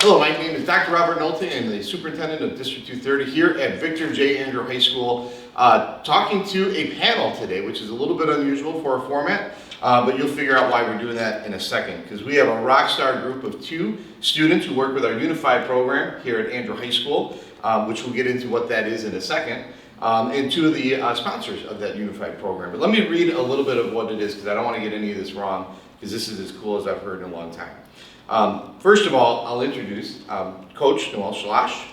Hello, my name is Dr. Robert Nolte. I'm the superintendent of District 230 here at Victor J. Andrew High School, talking to a panel today, which is a little bit unusual for a format, but you'll figure out why we're doing that in a second, because we have a rock star group of 2 students who work with our unified program here at Andrew High School, which we'll get into what that is in a second, and 2 of the sponsors of that unified program. But let me read a little bit of what it is, because I don't want to get any of this wrong, because this is as cool as I've heard in a long time. First of all, I'll introduce Coach Nowal Shalash,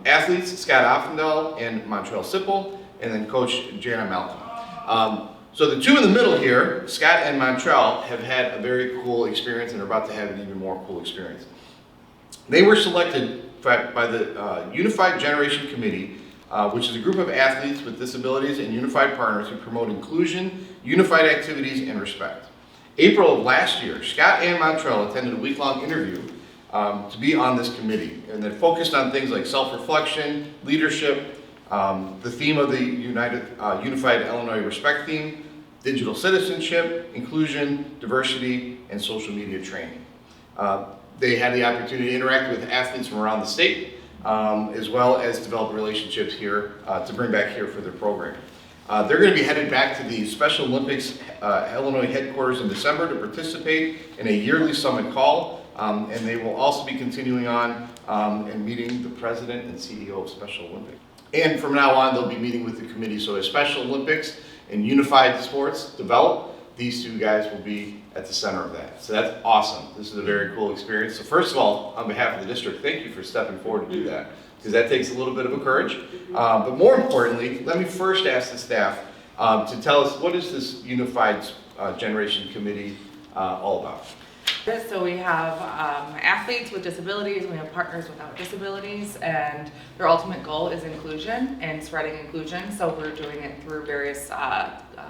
athletes Scott Oftedahl and Montrell Sippel, and then Coach Jana Malcolm. So the 2 in the middle here, Scott and Montrell, have had a very cool experience and are about to have an even more cool experience. They were selected by the Unified Generation Committee, which is a group of athletes with disabilities and unified partners who promote inclusion, unified activities, and respect. April of last year, Scott and Montrell attended a week-long interview to be on this committee, and that focused on things like self-reflection, leadership, the theme of the Unified Illinois Respect theme, digital citizenship, inclusion, diversity, and social media training. They had the opportunity to interact with athletes from around the state, as well as develop relationships here to bring back here for their program. They're going to be headed back to the Special Olympics Illinois headquarters in December to participate in a yearly summit call, and they will also be continuing on and meeting the president and CEO of Special Olympics. And from now on, they'll be meeting with the committee. So as Special Olympics and unified sports develop, these 2 guys will be at the center of that. So that's awesome. This is a very cool experience. So first of all, on behalf of the district, thank you for stepping forward to do that, because that takes a little bit of courage. But more importantly, let me first ask the staff to tell us, what is this Unified Generation Committee all about? So we have athletes with disabilities, and we have partners without disabilities, and their ultimate goal is inclusion and spreading inclusion. So we're doing it through various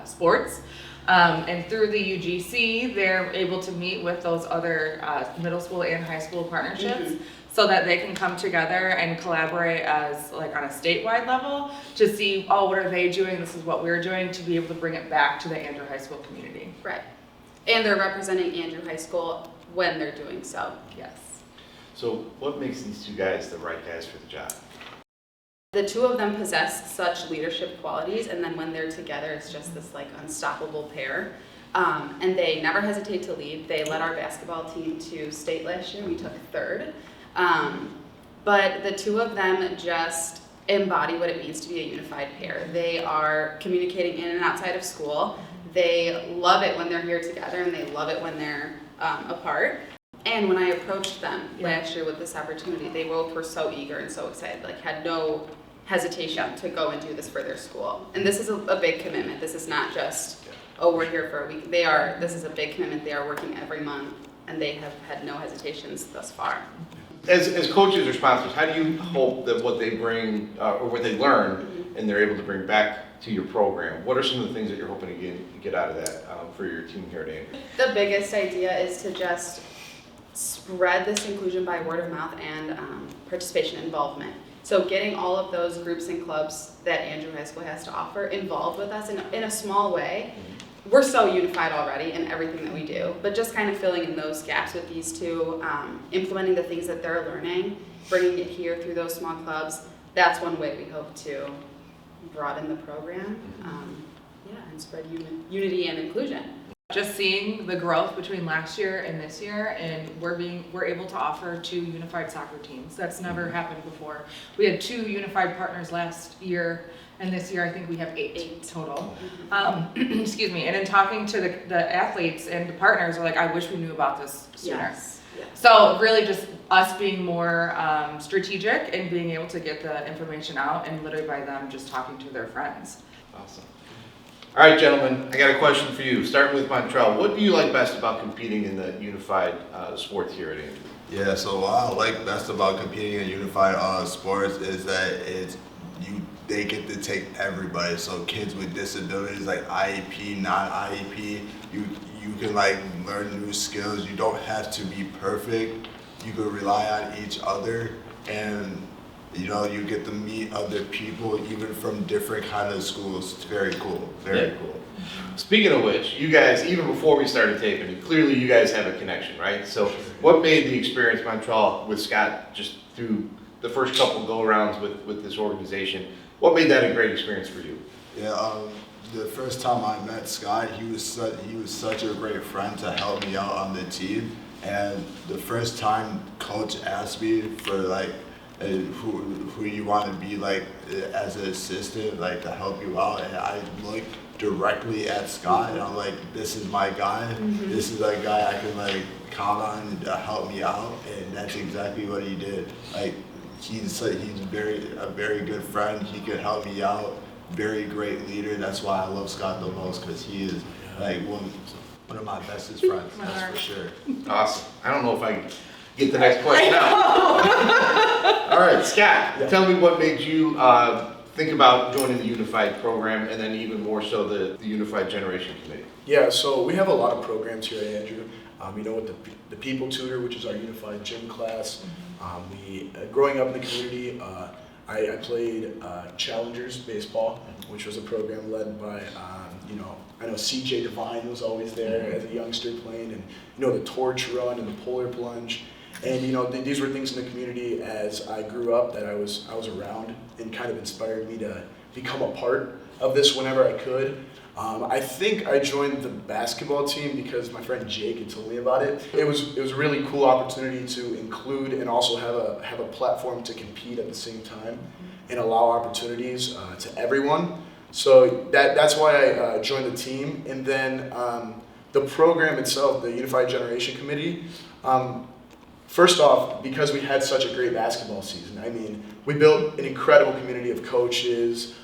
sports. And through the UGC, they're able to meet with those other middle school and high school partnerships, so that they can come together and collaborate as like on a statewide level to see, oh, what are they doing? This is what we're doing, to be able to bring it back to the Andrew High School community. Right. And they're representing Andrew High School when they're doing so. Yes. So what makes these 2 guys the right guys for the job? The 2 of them possess such leadership qualities, and then when they're together, it's just this like unstoppable pair. And they never hesitate to lead. They led our basketball team to state last year. We took 3rd. But the 2 of them just embody what it means to be a unified pair. They are communicating in and outside of school. They love it when they're here together, and they love it when they're apart. And when I approached them last year with this opportunity, they both were so eager and so excited, like had no hesitation to go and do this for their school. And this is a big commitment. This is not just, oh, we're here for a week. This is a big commitment. They are working every month, and they have had no hesitations thus far. As coaches or sponsors, how do you hope that what they bring or what they learn and they're able to bring back to your program? What are some of the things that you're hoping to get out of that for your team here at Andrew? The biggest idea is to just spread this inclusion by word of mouth and participation involvement. So getting all of those groups and clubs that Andrew High School has to offer involved with us in a small way. We're so unified already in everything that we do, but just kind of filling in those gaps with these 2, implementing the things that they're learning, bringing it here through those small clubs. That's one way we hope to broaden the program, and spread unity and inclusion. Just seeing the growth between last year and this year, and we're able to offer 2 unified soccer teams. That's never happened before. We had 2 unified partners last year, and this year I think we have 8 total. Excuse me. And in talking to the athletes and the partners, are like, I wish we knew about this sooner. Yes. So really just us being more strategic and being able to get the information out, and literally by them just talking to their friends. Awesome. All right, gentlemen, I got a question for you. Starting with Montrell, what do you like best about competing in the unified sports here at Andrew? Yeah, so what I like best about competing in unified sports is that they get to take everybody. So kids with disabilities, like IEP, non-IEP, you can like learn new skills. You don't have to be perfect. You can rely on each other, and you know, you get to meet other people even from different kind of schools. It's very cool, very cool. Speaking of which, you guys, even before we started taping, clearly you guys have a connection, right? So what made the experience Montrell with Scott just through the first couple go-arounds with this organization, what made that a great experience for you? Yeah, the first time I met Scott, he was such a great friend to help me out on the team. And the first time coach asked me for like who you want to be like as an assistant, like to help you out, and I looked directly at Scott and I'm like, this is my guy. This is a guy I can like count on to help me out, and that's exactly what he did. Like he's a very good friend. He could help me out. Very great leader. That's why I love Scott the most, because he is like one of my bestest friends. That's for sure. Awesome. I don't know if I can get the next question out. All right, Scott, tell me what made you think about joining the Unified program, and then even more so the Unified Generation Committee. Yeah, so we have a lot of programs here at Andrew. You know, with the People Tutor, which is our unified gym class. Growing up in the community, I played Challengers baseball, which was a program led by, you know, I know CJ Devine was always there as a youngster playing, and you know, the torch run and the polar plunge. And you know, these were things in the community as I grew up that I was around, and kind of inspired me to become a part of this whenever I could. I think I joined the basketball team because my friend Jake had told me about it. It was a really cool opportunity to include and also have a platform to compete at the same time and allow opportunities to everyone. So that's why I joined the team. And then the program itself, the Unified Generation Committee, first off, because we had such a great basketball season, I mean, we built an incredible community of coaches,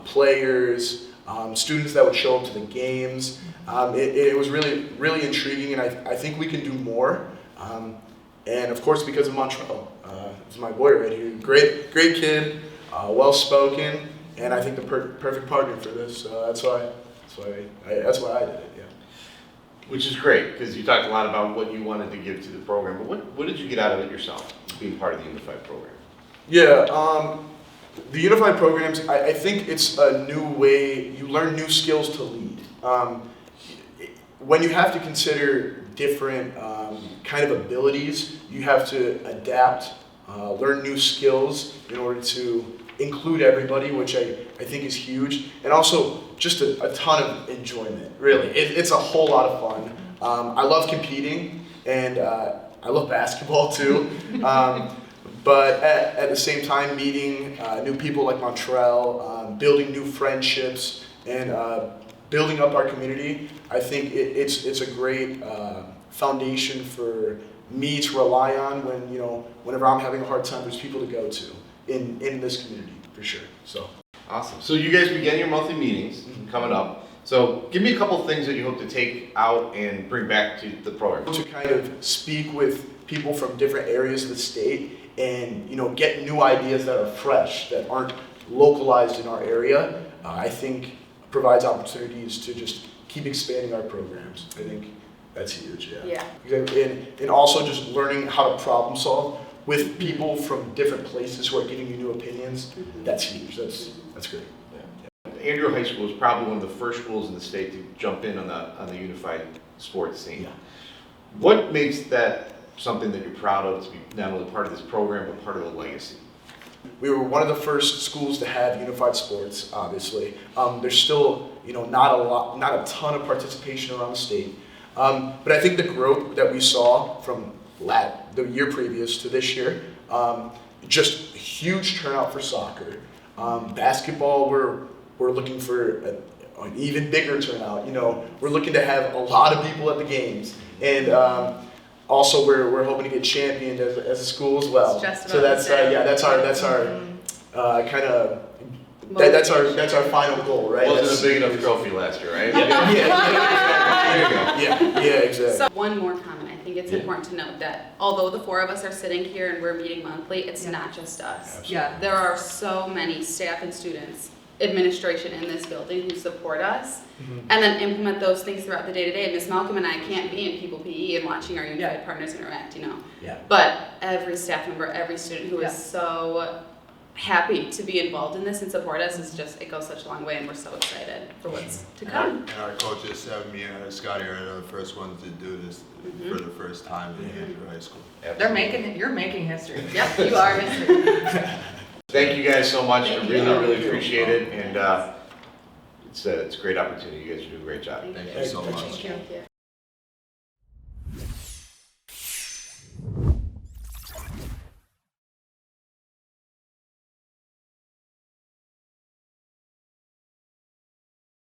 players, students that would show up to the games. It was really, really intriguing, and I think we can do more. And of course, because of Montrell, it's my boy right here. Great kid, well-spoken, and I think the perfect partner for this. So that's why I did it. Yeah. Which is great, because you talked a lot about what you wanted to give to the program, but what did you get out of it yourself, being part of the Unified program? Yeah, the Unified programs, I think it's a new way, you learn new skills to lead. When you have to consider different kind of abilities, you have to adapt, learn new skills in order to include everybody, which I think is huge, and also just a ton of enjoyment, really. It's a whole lot of fun. I love competing, and I love basketball too. But at the same time, meeting new people like Montrell, building new friendships, and building up our community, I think it's a great foundation for me to rely on when, you know, whenever I'm having a hard time, there's people to go to in this community, for sure. So Awesome. So you guys begin your monthly meetings coming up. So give me a couple things that you hope to take out and bring back to the program. to kind of speak with people from different areas of the state and, you know, get new ideas that are fresh, that aren't localized in our area, I think provides opportunities to just keep expanding our programs. I think that's huge, yeah. And also just learning how to problem solve with people from different places who are giving you new opinions. That's huge. That's great. Andrew High School is probably one of the first schools in the state to jump in on the unified sports scene. Yeah. What makes that something that you're proud of to be not only part of this program, but part of the legacy? We were one of the first schools to have unified sports, obviously. There's still, you know, not a ton of participation around the state. But I think the growth that we saw from the year previous to this year, just huge turnout for soccer. Basketball, we're looking for an even bigger turnout. You know, we're looking to have a lot of people at the games, and also we're hoping to get championed as a school as well. So that's our kind of that's our final goal, right? Wasn't a big enough trophy last year, right? Yeah, exactly. So one more comment. I think it's important to note that although the four of us are sitting here and we're meeting monthly, it's not just us. Absolutely. Yeah. There are so many staff and students, administration in this building who support us and then implement those things throughout the day-to-day. Ms. Malcolm and I can't be in People PE and watching our unified partners interact, you know. Yeah. But every staff member, every student who is so happy to be involved in this and support us. It goes such a long way, and we're so excited for what's to come. And our coaches said me and Scotty are the first ones to do this for the first time in Andrew High School. You're making history. Yep, you are history. Thank you guys so much. Thank I you. really appreciate it. And it's a great opportunity. You guys are doing a great job. Thank you so much. Thank you.